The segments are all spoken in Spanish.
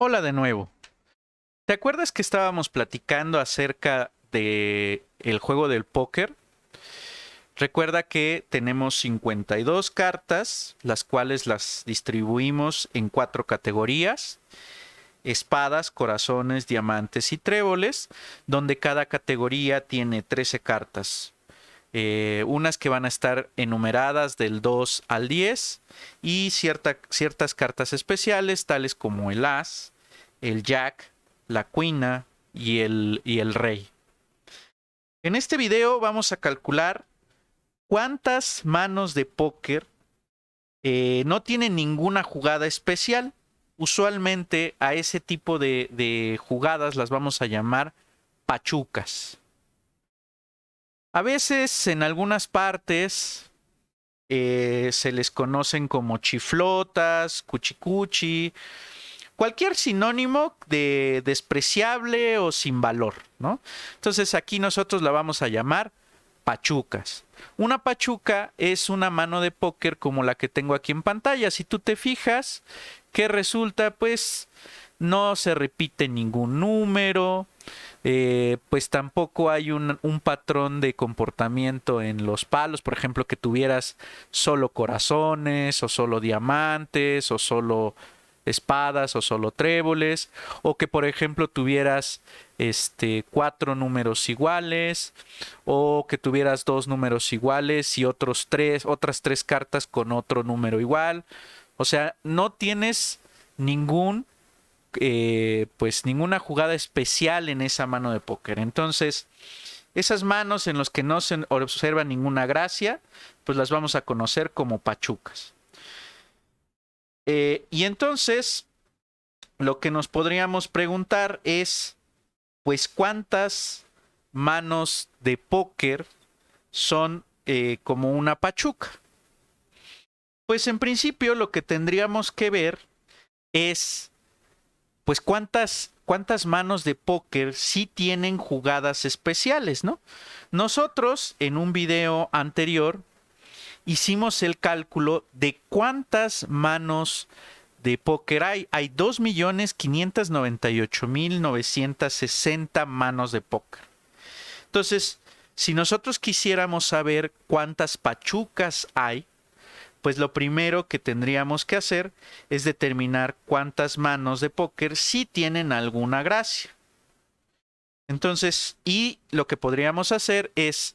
Hola de nuevo. ¿Te acuerdas que estábamos platicando acerca de el juego del póker? Recuerda que tenemos 52 cartas, las cuales las distribuimos en 4 categorías: espadas, corazones, diamantes y tréboles, donde cada categoría tiene 13 cartas. Unas que van a estar enumeradas del 2 al 10 y ciertas cartas especiales, tales como el as, el jack, la quina y el rey. En este video vamos a calcular cuántas manos de póker no tienen ninguna jugada especial. Usualmente a ese tipo de jugadas las vamos a llamar pachucas. A veces en algunas partes se les conocen como chiflotas, cuchicuchi, cualquier sinónimo de despreciable o sin valor, ¿no? Entonces aquí nosotros la vamos a llamar pachucas. Una pachuca es una mano de póker como la que tengo aquí en pantalla. Si tú te fijas, que resulta, pues no se repite ningún número, pues tampoco hay un patrón de comportamiento en los palos, por ejemplo, que tuvieras solo corazones o solo diamantes o solo espadas o solo tréboles, o que por ejemplo tuvieras 4 números iguales, o que tuvieras 2 números iguales y otras tres cartas con otro número igual. O sea, no tienes ningún pues ninguna jugada especial en esa mano de póker. Entonces, esas manos en las que no se observa ninguna gracia, pues las vamos a conocer como pachucas. Y entonces, lo que nos podríamos preguntar es, pues, ¿cuántas manos de póker son como una pachuca? Pues en principio lo que tendríamos que ver es, pues, cuántas manos de póker sí tienen jugadas especiales, ¿no? Nosotros en un video anterior hicimos el cálculo de cuántas manos de póker hay. Hay 2.598.960 manos de póker. Entonces, si nosotros quisiéramos saber cuántas pachucas hay, pues lo primero que tendríamos que hacer es determinar cuántas manos de póker sí tienen alguna gracia. Entonces, y lo que podríamos hacer es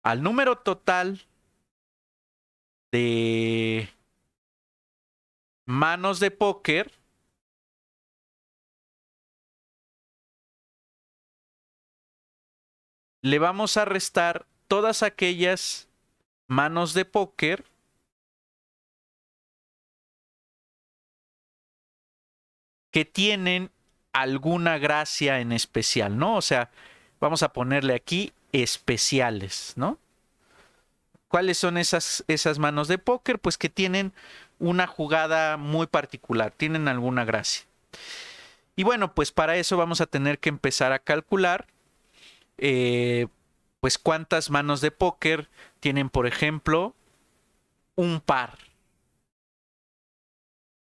al número total de manos de póker, le vamos a restar todas aquellas manos de póker que tienen alguna gracia en especial, ¿no? O sea, vamos a ponerle aquí especiales, ¿no? ¿Cuáles son esas manos de póker? Pues que tienen una jugada muy particular, tienen alguna gracia. Y bueno, pues para eso vamos a tener que empezar a calcular, eh, pues cuántas manos de póker tienen, por ejemplo, un par.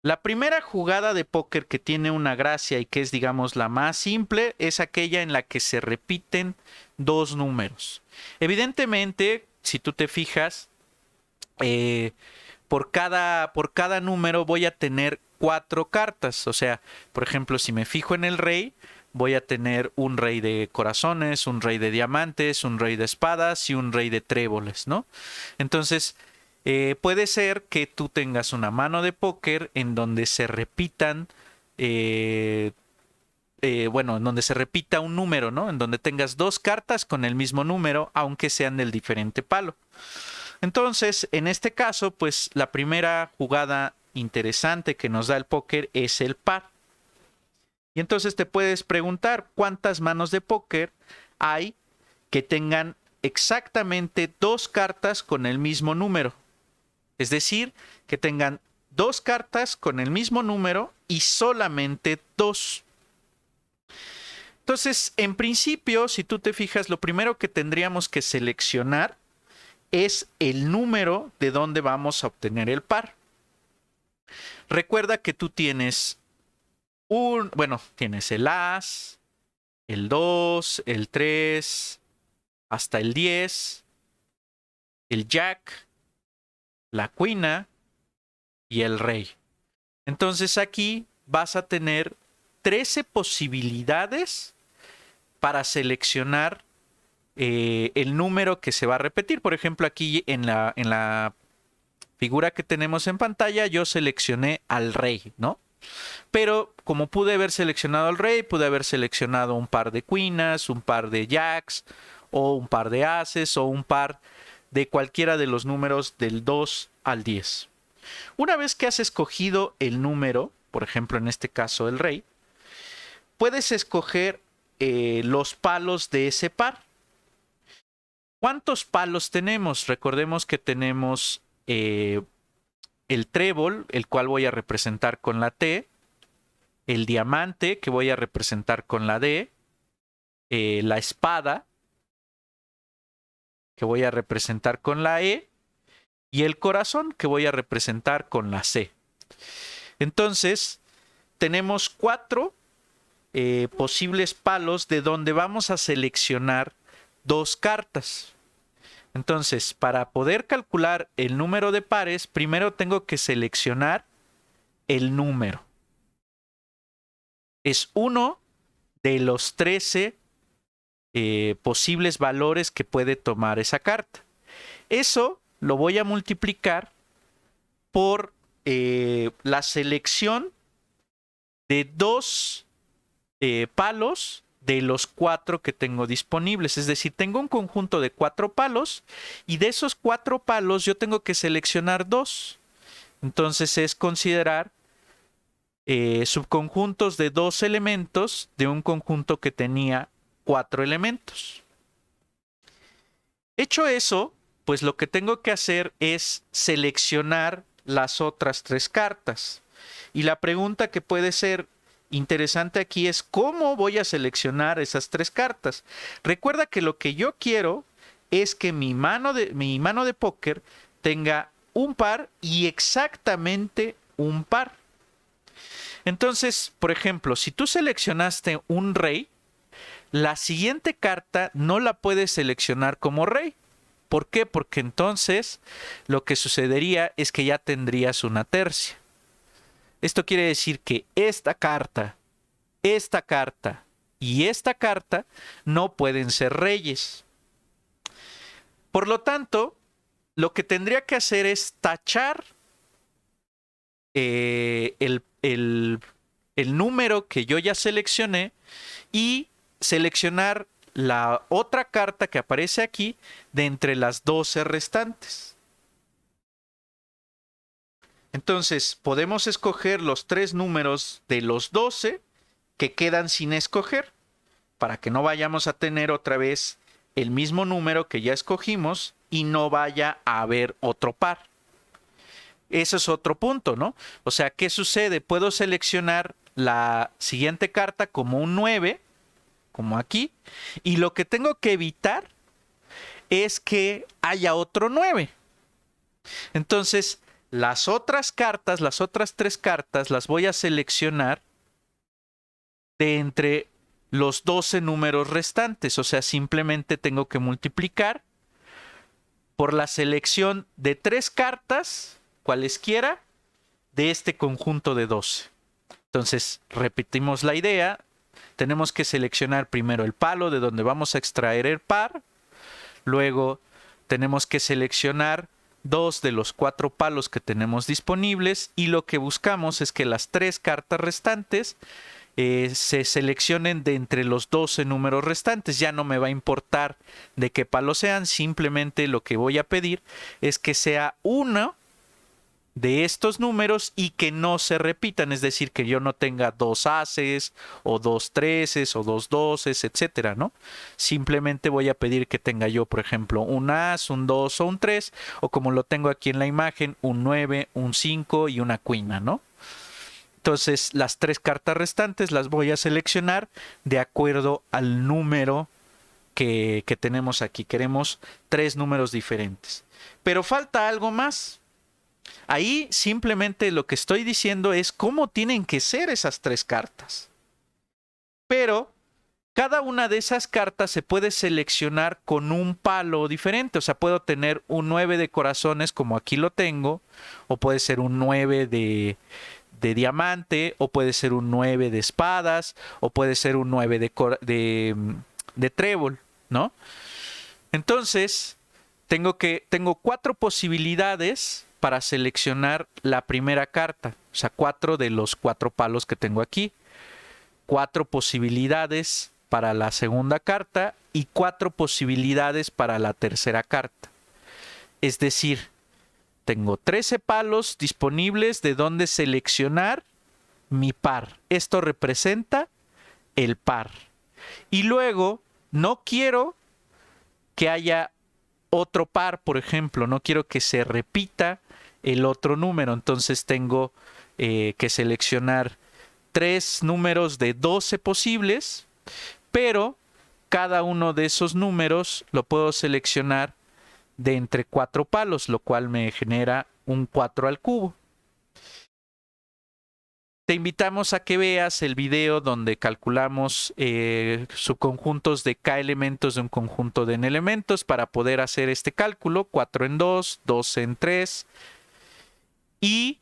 La primera jugada de póker que tiene una gracia y que es, digamos, la más simple, es aquella en la que se repiten 2 números. Evidentemente, si tú te fijas, eh, por cada número voy a tener 4 cartas. O sea, por ejemplo, si me fijo en el rey, voy a tener un rey de corazones, un rey de diamantes, un rey de espadas y un rey de tréboles, ¿no? Entonces, puede ser que tú tengas una mano de póker en donde se repitan, eh, bueno, en donde se repita un número, ¿no? En donde tengas 2 cartas con el mismo número, aunque sean del diferente palo. Entonces, en este caso, pues la primera jugada interesante que nos da el póker es el par. Y entonces te puedes preguntar cuántas manos de póker hay que tengan exactamente 2 cartas con el mismo número. Es decir, que tengan 2 cartas con el mismo número y solamente 2. Entonces, en principio, si tú te fijas, lo primero que tendríamos que seleccionar es el número de donde vamos a obtener el par. Recuerda que tú tienes Bueno, tienes el as, el 2, el 3, hasta el 10, el jack, la quina y el rey. Entonces aquí vas a tener 13 posibilidades para seleccionar el número que se va a repetir. Por ejemplo, aquí en la figura que tenemos en pantalla, yo seleccioné al rey, ¿no? Pero como pude haber seleccionado al rey, pude haber seleccionado un par de queens, un par de jacks, o un par de ases, o un par de cualquiera de los números del 2 al 10. Una vez que has escogido el número, por ejemplo en este caso el rey, puedes escoger los palos de ese par. ¿Cuántos palos tenemos? Recordemos que tenemos el trébol, el cual voy a representar con la T, el diamante, que voy a representar con la D, la espada, que voy a representar con la E, y el corazón, que voy a representar con la C. Entonces, tenemos 4 posibles palos de donde vamos a seleccionar 2 cartas. Entonces, para poder calcular el número de pares, primero tengo que seleccionar el número. Es uno de los 13 posibles valores que puede tomar esa carta. Eso lo voy a multiplicar por la selección de 2 palos de los 4 que tengo disponibles. Es decir, tengo un conjunto de 4 palos y de esos 4 palos yo tengo que seleccionar 2. Entonces es considerar subconjuntos de 2 elementos de un conjunto que tenía 4 elementos. Hecho eso, pues lo que tengo que hacer es seleccionar las otras 3 cartas. Y la pregunta que puede ser interesante aquí es cómo voy a seleccionar esas 3 cartas. Recuerda que lo que yo quiero es que mi mano de póker tenga un par y exactamente un par. Entonces, por ejemplo, si tú seleccionaste un rey, la siguiente carta no la puedes seleccionar como rey. ¿Por qué? Porque entonces lo que sucedería es que ya tendrías una tercia. Esto quiere decir que esta carta y esta carta no pueden ser reyes. Por lo tanto, lo que tendría que hacer es tachar el número que yo ya seleccioné y seleccionar la otra carta que aparece aquí de entre las 12 restantes. Entonces, podemos escoger los 3 números de los 12 que quedan sin escoger, para que no vayamos a tener otra vez el mismo número que ya escogimos y no vaya a haber otro par. Eso es otro punto, ¿no? O sea, ¿qué sucede? Puedo seleccionar la siguiente carta como un 9, como aquí, y lo que tengo que evitar es que haya otro 9. Entonces, las otras cartas, las otras 3 cartas, las voy a seleccionar de entre los 12 números restantes. O sea, simplemente tengo que multiplicar por la selección de 3 cartas, cualesquiera, de este conjunto de 12. Entonces, repetimos la idea. Tenemos que seleccionar primero el palo de donde vamos a extraer el par. Luego tenemos que seleccionar 2 de los 4 palos que tenemos disponibles y lo que buscamos es que las 3 cartas restantes se seleccionen de entre los 12 números restantes. Ya no me va a importar de qué palo sean, simplemente lo que voy a pedir es que sea uno de estos números y que no se repitan, es decir, que yo no tenga 2 ases o 2 treses o 2 doces, etcétera, ¿no? Simplemente voy a pedir que tenga yo, por ejemplo, un as, un 2 o un 3, o como lo tengo aquí en la imagen, un 9, un 5 y una quina, ¿no? Entonces, las 3 cartas restantes las voy a seleccionar de acuerdo al número que tenemos aquí. Queremos 3 números diferentes. Pero falta algo más. Ahí simplemente lo que estoy diciendo es cómo tienen que ser esas 3 cartas. Pero cada una de esas cartas se puede seleccionar con un palo diferente. O sea, puedo tener un 9 de corazones como aquí lo tengo, o puede ser un 9 de diamante, o puede ser un 9 de espadas, o puede ser un 9 de trébol, ¿no? Entonces, tengo 4 posibilidades para seleccionar la primera carta. O sea, 4 de los 4 palos que tengo aquí. 4 posibilidades para la segunda carta y 4 posibilidades para la tercera carta. Es decir, tengo 13 palos disponibles de donde seleccionar mi par. Esto representa el par. Y luego, no quiero que haya otro par, por ejemplo, no quiero que se repita el otro número, entonces tengo que seleccionar 3 números de 12 posibles, pero cada uno de esos números lo puedo seleccionar de entre 4 palos, lo cual me genera un 4 al cubo. Te invitamos a que veas el video donde calculamos subconjuntos de K elementos de un conjunto de N elementos para poder hacer este cálculo, 4 en 2, 2 en 3. Y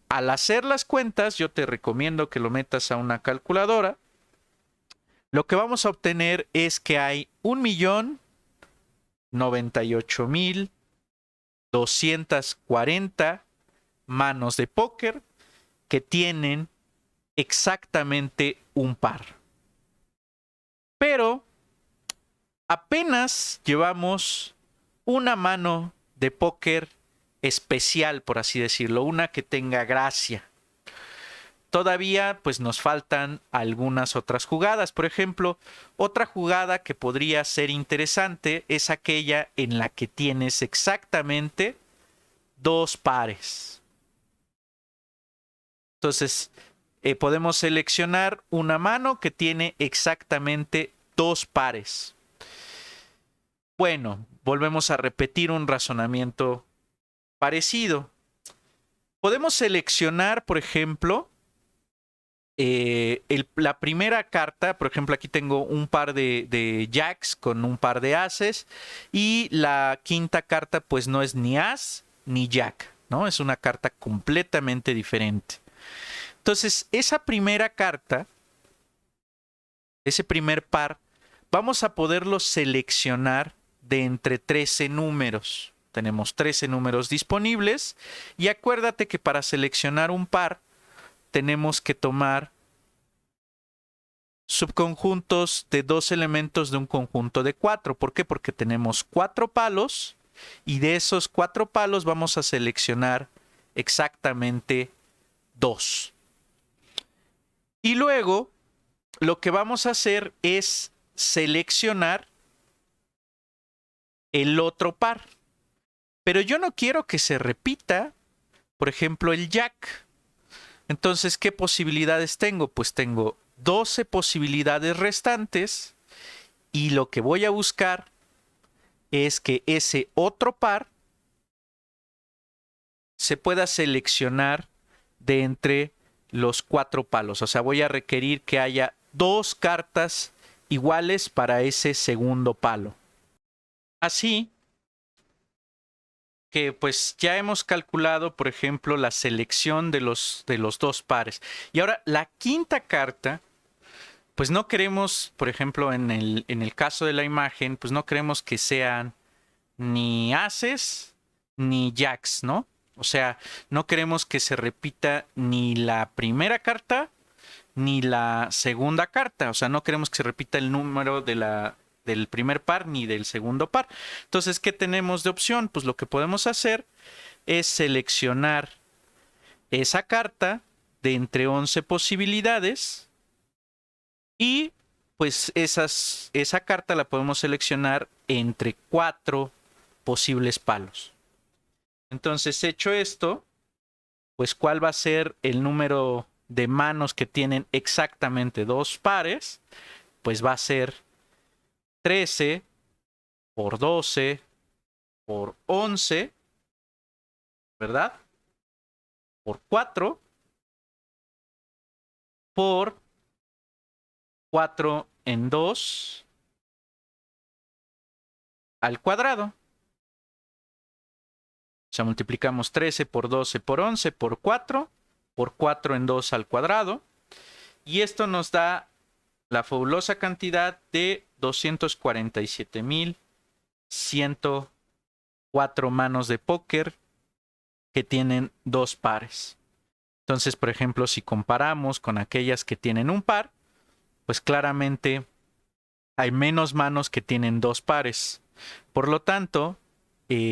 al hacer las cuentas, yo te recomiendo que lo metas a una calculadora. Lo que vamos a obtener es que hay 1.098.240 manos de póker que tienen exactamente un par. Pero apenas llevamos una mano de póker especial, por así decirlo, una que tenga gracia. Todavía pues nos faltan algunas otras jugadas. Por ejemplo, otra jugada que podría ser interesante es aquella en la que tienes exactamente 2 pares. Entonces, podemos seleccionar una mano que tiene exactamente 2 pares. Bueno, volvemos a repetir un razonamiento parecido. Podemos seleccionar, por ejemplo, la primera carta. Por ejemplo, aquí tengo un par de jacks con un par de ases, y la quinta carta pues no es ni as ni jack, ¿no? Es una carta completamente diferente. Entonces, esa primera carta, ese primer par, vamos a poderlo seleccionar de entre 13 números. Tenemos 13 números disponibles, y acuérdate que para seleccionar un par tenemos que tomar subconjuntos de 2 elementos de un conjunto de 4. ¿Por qué? Porque tenemos 4 palos, y de esos 4 palos vamos a seleccionar exactamente 2. Y luego lo que vamos a hacer es seleccionar el otro par. Pero yo no quiero que se repita, por ejemplo, el jack. Entonces, ¿qué posibilidades tengo? Pues tengo 12 posibilidades restantes, y lo que voy a buscar es que ese otro par se pueda seleccionar de entre los 4 palos. O sea, voy a requerir que haya 2 cartas iguales para ese segundo palo. Así que pues ya hemos calculado, por ejemplo, la selección de los 2 pares. Y ahora la quinta carta, pues no queremos, por ejemplo, en el caso de la imagen, pues no queremos que sean ni ases ni jacks, ¿no? O sea, no queremos que se repita ni la primera carta ni la segunda carta. O sea, no queremos que se repita el número del primer par ni del segundo par. Entonces, ¿qué tenemos de opción? Pues lo que podemos hacer es seleccionar esa carta de entre 11 posibilidades, y pues esa carta la podemos seleccionar entre 4 posibles palos. Entonces, hecho esto, pues ¿cuál va a ser el número de manos que tienen exactamente 2 pares? Pues va a ser 13 por 12 por 11, ¿verdad? Por 4 por 4 en 2 al cuadrado. O sea, multiplicamos 13 por 12 por 11 por 4 en 2 al cuadrado. Y esto nos da la fabulosa cantidad de 247,104 manos de póker que tienen 2 pares. Entonces, por ejemplo, si comparamos con aquellas que tienen un par, pues claramente hay menos manos que tienen 2 pares. Por lo tanto,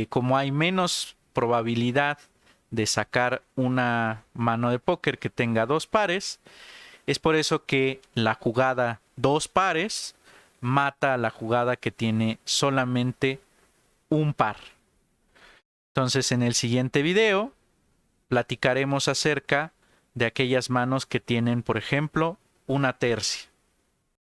como hay menos probabilidad de sacar una mano de póker que tenga 2 pares, es por eso que la jugada 2 pares mata a la jugada que tiene solamente un par. Entonces, en el siguiente video platicaremos acerca de aquellas manos que tienen, por ejemplo, una tercia.